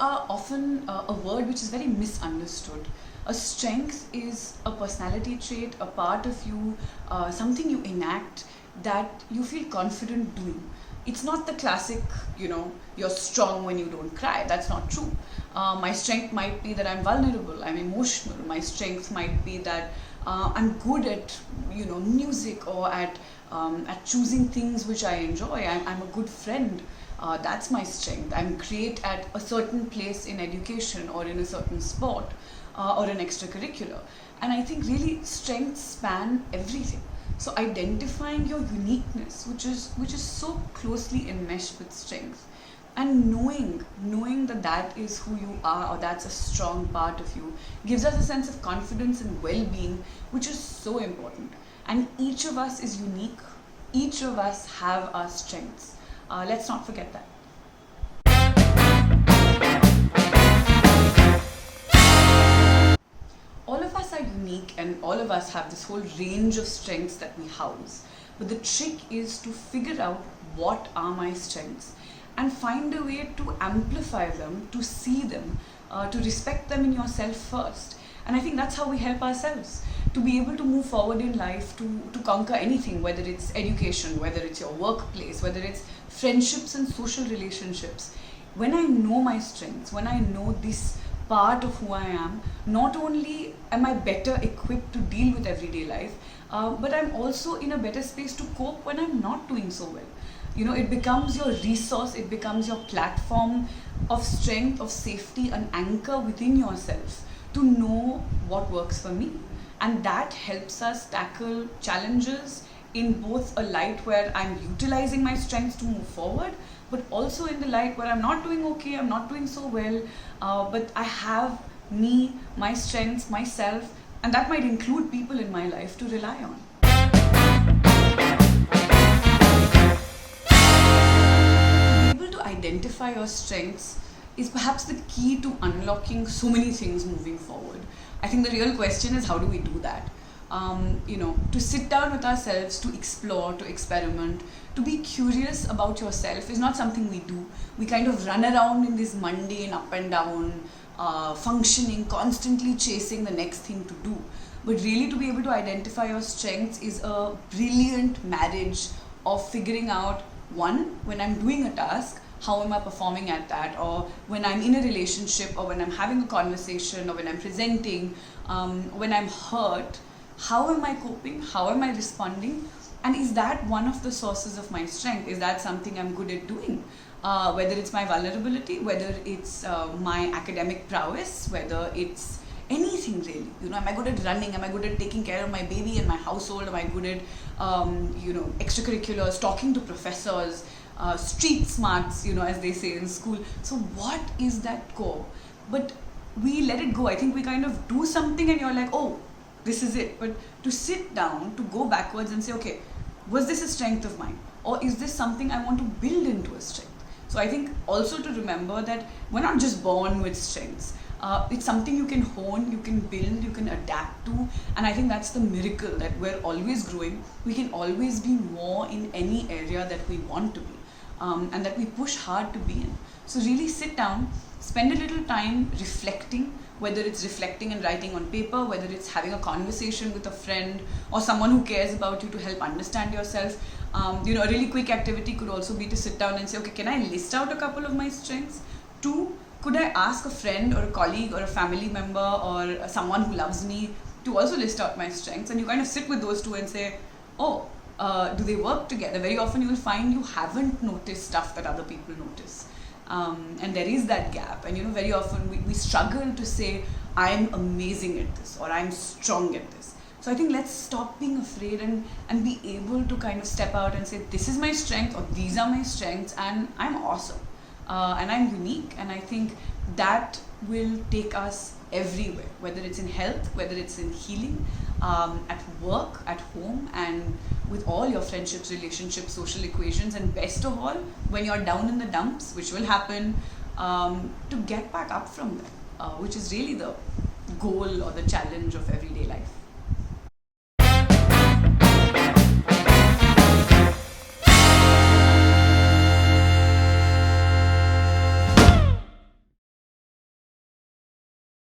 are often a word which is very misunderstood. A strength is a personality trait, a part of you, something you enact that you feel confident doing. It's not the classic, you're strong when you don't cry. That's not true. My strength might be that I'm vulnerable, I'm emotional. My strength might be that I'm good at, music, or at choosing things which I enjoy. I'm a good friend. That's my strength. I'm great at a certain place in education or in a certain sport or an extracurricular. And I think really strengths span everything. So identifying your uniqueness, which is so closely enmeshed with strength, and knowing that is who you are, or that's a strong part of you, gives us a sense of confidence and well-being, which is so important. And each of us is unique. Each of us have our strengths. Let's not forget that. All of us are unique, and all of us have this whole range of strengths that we house. But the trick is to figure out what are my strengths and find a way to amplify them, to see them, to respect them in yourself first. And I think that's how we help ourselves to be able to move forward in life, to conquer anything, whether it's education, whether it's your workplace, whether it's friendships and social relationships. When I know my strengths, when I know this part of who I am, not only am I better equipped to deal with everyday life, but I'm also in a better space to cope when I'm not doing so well. It becomes your resource, it becomes your platform of strength, of safety, an anchor within yourself to know what works for me. And that helps us tackle challenges in both a light where I'm utilizing my strengths to move forward, but also in the light where I'm not doing okay, I'm not doing so well, but I have me, my strengths, myself, and that might include people in my life to rely on. To be able to identify your strengths is perhaps the key to unlocking so many things moving forward. I think the real question is, how do we do that? To sit down with ourselves, to explore, to experiment, to be curious about yourself is not something we do. We kind of run around in this mundane up and down, functioning, constantly chasing the next thing to do. But really to be able to identify your strengths is a brilliant marriage of figuring out, one, when I'm doing a task, how am I performing at that? Or when I'm in a relationship, or when I'm having a conversation, or when I'm presenting, when I'm hurt, how am I coping? How am I responding? And is that one of the sources of my strength? Is that something I'm good at doing? Whether it's my vulnerability, whether it's my academic prowess, whether it's anything really. Am I good at running? Am I good at taking care of my baby and my household? Am I good at extracurriculars, talking to professors, street smarts, as they say in school? So what is that core? But we let it go. I think we kind of do something and you're like, oh, this is it. But to sit down, to go backwards and say, okay, was this a strength of mine? Or is this something I want to build into a strength? So I think also to remember that we're not just born with strengths. It's something you can hone, you can build, you can adapt to. And I think that's the miracle, that we're always growing. We can always be more in any area that we want to be. And that we push hard to be in. So really sit down, spend a little time reflecting, whether it's reflecting and writing on paper, whether it's having a conversation with a friend or someone who cares about you to help understand yourself. A really quick activity could also be to sit down and say, okay, can I list out a couple of my strengths? 2, could I ask a friend or a colleague or a family member or someone who loves me to also list out my strengths? And you kind of sit with those two and say, oh, do they work together? Very often you will find you haven't noticed stuff that other people notice. And there is that gap. And very often we struggle to say, I'm amazing at this, or I'm strong at this. So I think let's stop being afraid and be able to kind of step out and say, this is my strength, or these are my strengths, and I'm awesome. And I'm unique. And I think that will take us everywhere, whether it's in health, whether it's in healing, at work, at home, and with all your friendships, relationships, social equations, and best of all, when you're down in the dumps, which will happen, to get back up from there, which is really the goal or the challenge of everyday life.